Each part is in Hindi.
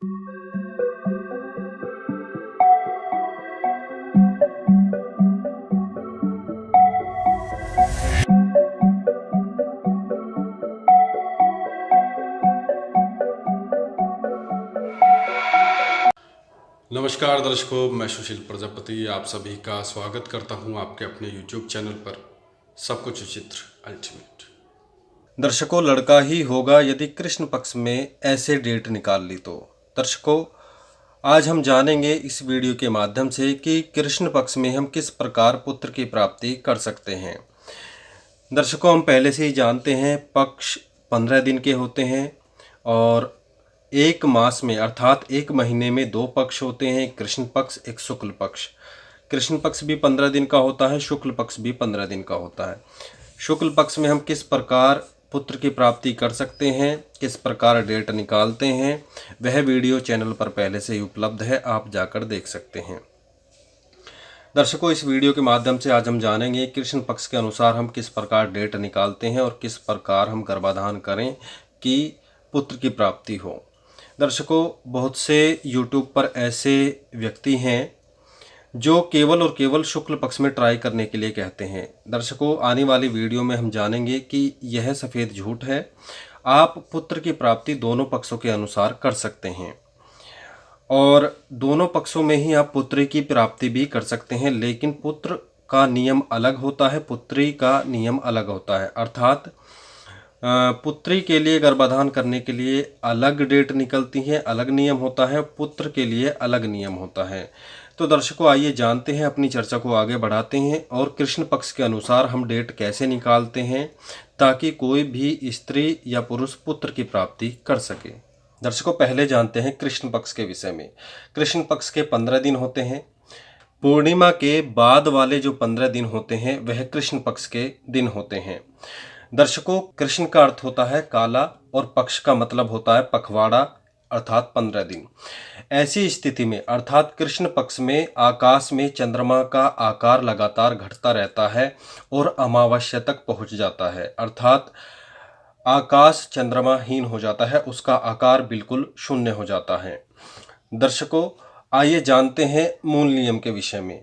नमस्कार दर्शकों, मैं सुशील प्रजापति आप सभी का स्वागत करता हूं आपके अपने YouTube चैनल पर सब कुछ विचित्र अल्टीमेट। दर्शकों, लड़का ही होगा यदि कृष्ण पक्ष में ऐसे डेट निकाल ली तो। दर्शकों, आज हम जानेंगे इस वीडियो के माध्यम से कि कृष्ण पक्ष में हम किस प्रकार पुत्र की प्राप्ति कर सकते हैं। दर्शकों, हम पहले से ही जानते हैं पक्ष 15 दिन के होते हैं और एक मास में अर्थात एक महीने में 2 पक्ष होते हैं, एक कृष्ण पक्ष एक शुक्ल पक्ष। कृष्ण पक्ष भी 15 दिन का होता है, शुक्ल पक्ष भी 15 दिन का होता है। शुक्ल पक्ष में हम किस प्रकार पुत्र की प्राप्ति कर सकते हैं, किस प्रकार डेट निकालते हैं, वह वीडियो चैनल पर पहले से ही उपलब्ध है, आप जाकर देख सकते हैं। दर्शकों, इस वीडियो के माध्यम से आज हम जानेंगे कृष्ण पक्ष के अनुसार हम किस प्रकार डेट निकालते हैं और किस प्रकार हम गर्भाधान करें कि पुत्र की प्राप्ति हो। दर्शकों, बहुत से YouTube पर ऐसे व्यक्ति हैं जो केवल और केवल शुक्ल पक्ष में ट्राई करने के लिए कहते हैं। दर्शकों, आने वाली वीडियो में हम जानेंगे कि यह सफ़ेद झूठ है। आप पुत्र की प्राप्ति दोनों पक्षों के अनुसार कर सकते हैं और दोनों पक्षों में ही आप पुत्री की प्राप्ति भी कर सकते हैं, लेकिन पुत्र का नियम अलग होता है, पुत्री का नियम अलग होता है। अर्थात पुत्री के लिए गर्भाधान करने के लिए अलग डेट निकलती है, अलग नियम होता है, पुत्र के लिए अलग नियम होता है। तो दर्शकों, आइए जानते हैं, अपनी चर्चा को आगे बढ़ाते हैं और कृष्ण पक्ष के अनुसार हम डेट कैसे निकालते हैं ताकि कोई भी स्त्री या पुरुष पुत्र की प्राप्ति कर सके। दर्शकों, पहले जानते हैं कृष्ण पक्ष के विषय में। कृष्ण पक्ष के 15 दिन होते हैं। पूर्णिमा के बाद वाले जो 15 दिन होते हैं वह कृष्ण पक्ष के दिन होते हैं। दर्शकों, कृष्ण का अर्थ होता है काला और पक्ष का मतलब होता है पखवाड़ा अर्थात 15 दिन। ऐसी स्थिति में अर्थात कृष्ण पक्ष में आकाश में चंद्रमा का आकार लगातार घटता रहता है और अमावस्या तक पहुंच जाता है, अर्थात आकाश चंद्रमाहीन हो जाता है, उसका आकार बिल्कुल शून्य हो जाता है। दर्शकों, आइए जानते हैं मूल नियम के विषय में।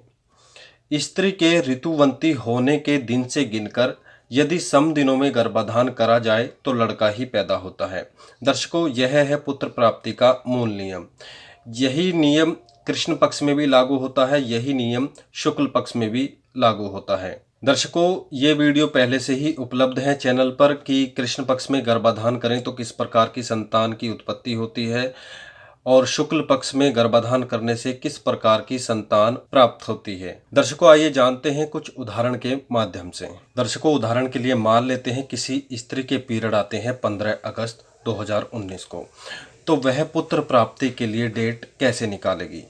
स्त्री के ऋतुवंती होने के दिन से गिनकर यदि सम दिनों में गर्भाधान करा जाए तो लड़का ही पैदा होता है। दर्शकों, यह है पुत्र प्राप्ति का मूल नियम। यही नियम कृष्ण पक्ष में भी लागू होता है, यही नियम शुक्ल पक्ष में भी लागू होता है। दर्शकों, ये वीडियो पहले से ही उपलब्ध है चैनल पर कि कृष्ण पक्ष में गर्भाधान करें तो किस प्रकार की संतान की उत्पत्ति होती है और शुक्ल पक्ष में गर्भाधान करने से किस प्रकार की संतान प्राप्त होती है। दर्शकों, आइए जानते हैं कुछ उदाहरण के माध्यम से। दर्शकों, उदाहरण के लिए मान लेते हैं किसी स्त्री के पीरियड आते हैं 15 अगस्त 2019 को, तो वह पुत्र प्राप्ति के लिए डेट कैसे निकालेगी।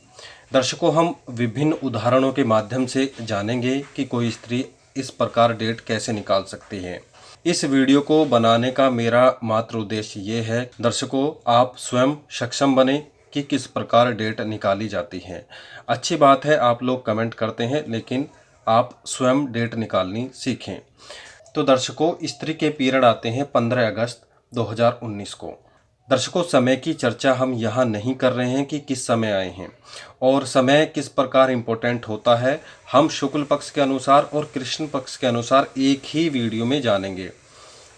दर्शकों, हम विभिन्न उदाहरणों के माध्यम से जानेंगे कि कोई स्त्री इस प्रकार डेट कैसे निकाल सकती है। इस वीडियो को बनाने का मेरा मात्र उद्देश्य ये है दर्शकों, आप स्वयं सक्षम बने कि किस प्रकार डेट निकाली जाती है। अच्छी बात है आप लोग कमेंट करते हैं, लेकिन आप स्वयं डेट निकालनी सीखें। तो दर्शकों, स्त्री के पीरियड आते हैं 15 अगस्त 2019 को। दर्शकों, समय की चर्चा हम यहाँ नहीं कर रहे हैं कि किस समय आए हैं और समय किस प्रकार इम्पोर्टेंट होता है, हम शुक्ल पक्ष के अनुसार और कृष्ण पक्ष के अनुसार एक ही वीडियो में जानेंगे।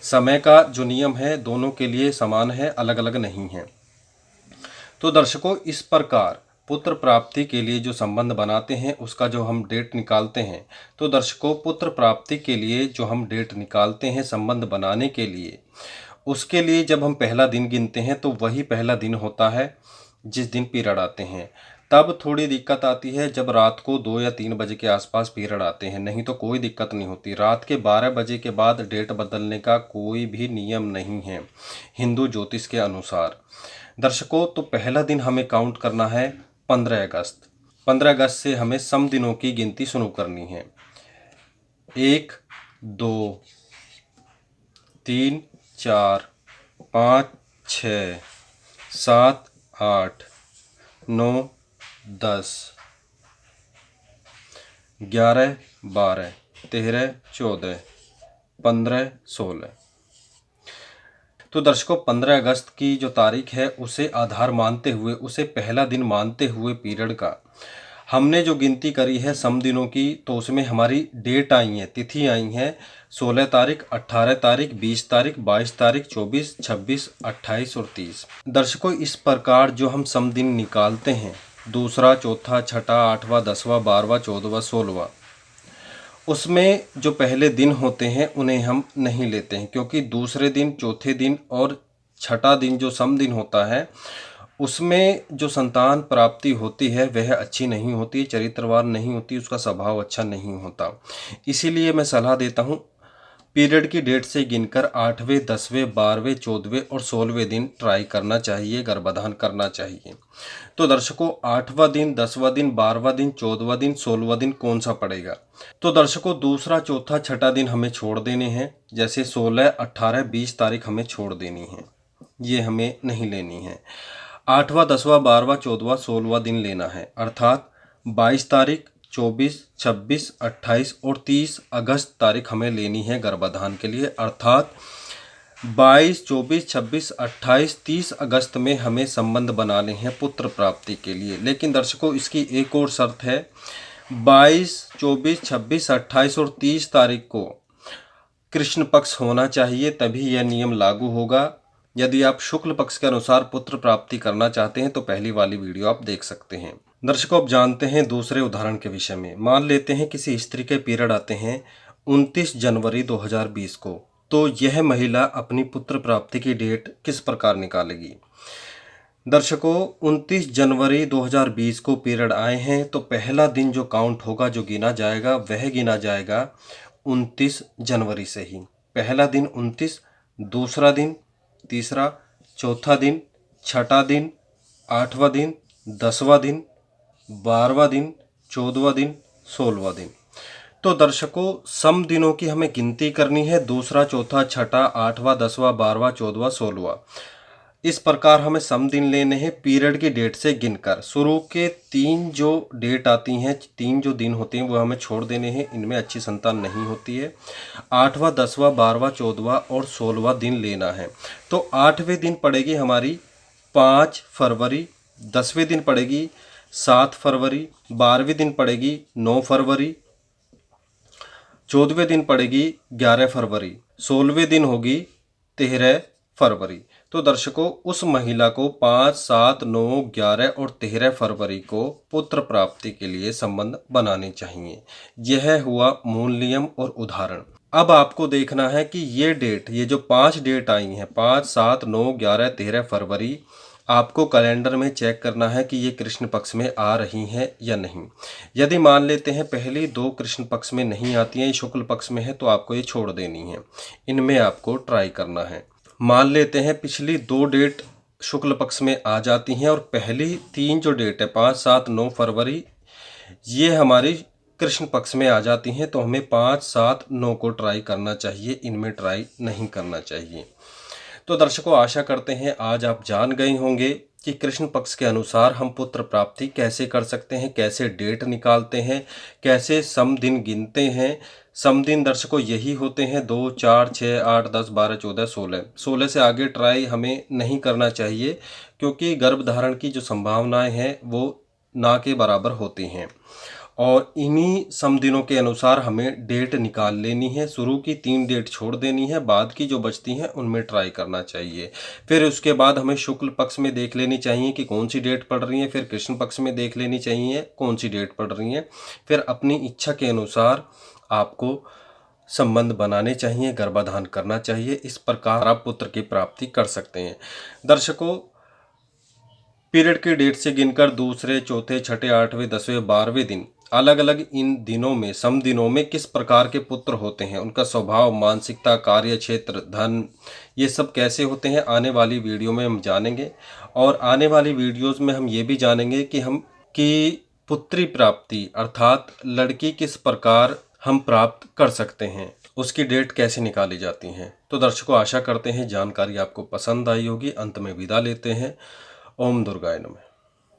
समय का जो नियम है दोनों के लिए समान है, अलग अलग नहीं है। तो दर्शकों, इस प्रकार पुत्र प्राप्ति के लिए जो संबंध बनाते हैं उसका जो हम डेट निकालते हैं, तो दर्शकों, पुत्र प्राप्ति के लिए जो हम डेट निकालते हैं संबंध बनाने के लिए, उसके लिए जब हम पहला दिन गिनते हैं तो वही पहला दिन होता है जिस दिन पीरियड आते हैं। तब थोड़ी दिक्कत आती है जब रात को 2 या 3 बजे के आसपास पीरियड आते हैं, नहीं तो कोई दिक्कत नहीं होती। रात के 12 बजे के बाद डेट बदलने का कोई भी नियम नहीं है हिंदू ज्योतिष के अनुसार। दर्शकों, तो पहला दिन हमें काउंट करना है 15 अगस्त। 15 अगस्त से हमें सम दिनों की गिनती शुरू करनी है। 1, 2, 3, 4, 5, 6, 7, 8, 9, 10, 11, 12, 13, 14, 15, 16। तो दर्शकों 15 अगस्त की जो तारीख है उसे आधार मानते हुए, उसे पहला दिन मानते हुए पीरियड का हमने जो गिनती करी है सम दिनों की, तो उसमें हमारी डेट आई है, तिथि आई है 16 तारीख, 18 तारीख, 20 तारीख, 22 तारीख, 24, 26, 28 और 30। दर्शकों इस प्रकार जो हम सम दिन निकालते हैं, दूसरा, चौथा, छठा, 8वां, 10वां, 12वां, 14वां, 16वां, उसमें जो पहले दिन होते हैं उन्हें हम नहीं लेते हैं, क्योंकि दूसरे दिन, चौथे दिन और छठा दिन जो सम दिन होता है उसमें जो संतान प्राप्ति होती है वह अच्छी नहीं होती, चरित्रवान नहीं होती, उसका स्वभाव अच्छा नहीं होता। इसीलिए मैं सलाह देता हूँ पीरियड की डेट से गिनकर 8वें, 10वें, 12वें, 14वें और 16वें दिन ट्राई करना चाहिए, गर्भाधान करना चाहिए। तो दर्शकों 8वां दिन, 10वां दिन, 12वां दिन, 14वां दिन, 16वां दिन कौन सा पड़ेगा? तो दर्शकों दूसरा, चौथा, छठा दिन हमें छोड़ देने हैं, जैसे 16, 18, 20 तारीख हमें छोड़ देनी है, ये हमें नहीं लेनी है। 8वां, 10वां, 12वां, 14वां, 16वां दिन लेना है, अर्थात 22 तारीख, 24, 26, 28 और 30 अगस्त तारीख हमें लेनी है गर्भाधान के लिए, अर्थात 22, 24, 26, 28, 30 अगस्त में हमें संबंध बनाने हैं पुत्र प्राप्ति के लिए। लेकिन दर्शकों इसकी एक और शर्त है, 22, 24, 26, 28 और 30 तारीख को कृष्ण पक्ष होना चाहिए, तभी यह नियम लागू होगा। यदि आप शुक्ल पक्ष के अनुसार पुत्र प्राप्ति करना चाहते हैं तो पहली वाली वीडियो आप देख सकते हैं। दर्शकों अब जानते हैं दूसरे उदाहरण के विषय में। मान लेते हैं किसी स्त्री के पीरियड आते हैं 29 जनवरी 2020 को, तो यह महिला अपनी पुत्र प्राप्ति की डेट किस प्रकार निकालेगी? दर्शकों 29 जनवरी 2020 को पीरियड आए हैं तो पहला दिन जो काउंट होगा, जो गिना जाएगा, वह गिना जाएगा 29 जनवरी से ही। पहला दिन 29, दूसरा दिन, तीसरा, चौथा दिन, छठा दिन, 8वां दिन, 10वां दिन, 12वां दिन, 14वां दिन, 16वां दिन। तो दर्शकों सम दिनों की हमें गिनती करनी है, दूसरा, चौथा, छठा, 8वां, 10वां, 12वां, 14वां, 16वां। इस प्रकार हमें सम दिन लेने हैं पीरियड की डेट से गिनकर। शुरू के 3 जो डेट आती हैं, 3 जो दिन होते हैं वो हमें छोड़ देने हैं, इनमें अच्छी संतान नहीं होती है। 8वां, 10वां, 12वां, 14वां और 16वां दिन लेना है। तो 8वें दिन पड़ेगी हमारी 5 फरवरी, 10वें दिन पड़ेगी 7 फरवरी, 12वें दिन पड़ेगी 9 फरवरी, 14वें दिन पड़ेगी 11 फरवरी, 16वें दिन होगी 13 फरवरी। तो दर्शकों उस महिला को 5, 7, 9, 11 और 13 फरवरी को पुत्र प्राप्ति के लिए संबंध बनाने चाहिए। यह हुआ मूल नियम और उदाहरण। अब आपको देखना है कि ये डेट, ये जो 5 डेट आई हैं, 5, 7, 9, 11, 13 फरवरी, आपको कैलेंडर में चेक करना है कि ये कृष्ण पक्ष में आ रही हैं या नहीं। यदि मान लेते हैं पहली 2 कृष्ण पक्ष में नहीं आती हैं, शुक्ल पक्ष में है, तो आपको ये छोड़ देनी है, इनमें आपको ट्राई करना है। मान लेते हैं पिछली 2 डेट शुक्ल पक्ष में आ जाती हैं और पहली 3 जो डेट है 5, 7, 9 फरवरी, ये हमारी कृष्ण पक्ष में आ जाती हैं, तो हमें 5, 7, 9 को ट्राई करना चाहिए, इनमें ट्राई नहीं करना चाहिए। तो दर्शकों आशा करते हैं आज आप जान गए होंगे कि कृष्ण पक्ष के अनुसार हम पुत्र प्राप्ति कैसे कर सकते हैं, कैसे डेट निकालते हैं, कैसे सम दिन गिनते हैं। सम दिन दर्शकों यही होते हैं 2, 4, 6, 8, 10, 12, 14, 16। 16 से आगे ट्राई हमें नहीं करना चाहिए, क्योंकि गर्भधारण की जो संभावनाएं हैं वो ना के बराबर होती हैं। और इन्हीं सम दिनों के अनुसार हमें डेट निकाल लेनी है। शुरू की 3 डेट छोड़ देनी है, बाद की जो बचती हैं उनमें ट्राई करना चाहिए। फिर उसके बाद हमें शुक्ल पक्ष में देख लेनी चाहिए कि कौन सी डेट पड़ रही है, फिर कृष्ण पक्ष में देख लेनी चाहिए कौन सी डेट पड़ रही है। फिर अपनी इच्छा के अनुसार आपको संबंध बनाने चाहिए, गर्भाधान करना चाहिए। इस प्रकार आप पुत्र की प्राप्ति कर सकते हैं। दर्शकों पीरियड की डेट से गिनकर दूसरे, चौथे, छठे, 8वें, 10वें, 12वें दिन अलग अलग इन दिनों में, सम दिनों में किस प्रकार के पुत्र होते हैं, उनका स्वभाव, मानसिकता, कार्य क्षेत्र, धन, ये सब कैसे होते हैं, आने वाली वीडियो में हम जानेंगे। और आने वाली वीडियोस में हम ये भी जानेंगे कि पुत्री प्राप्ति अर्थात लड़की किस प्रकार हम प्राप्त कर सकते हैं, उसकी डेट कैसे निकाली जाती हैं। तो दर्शकों आशा करते हैं जानकारी आपको पसंद आई होगी। अंत में विदा लेते हैं। ओम दुर्गाय नमः।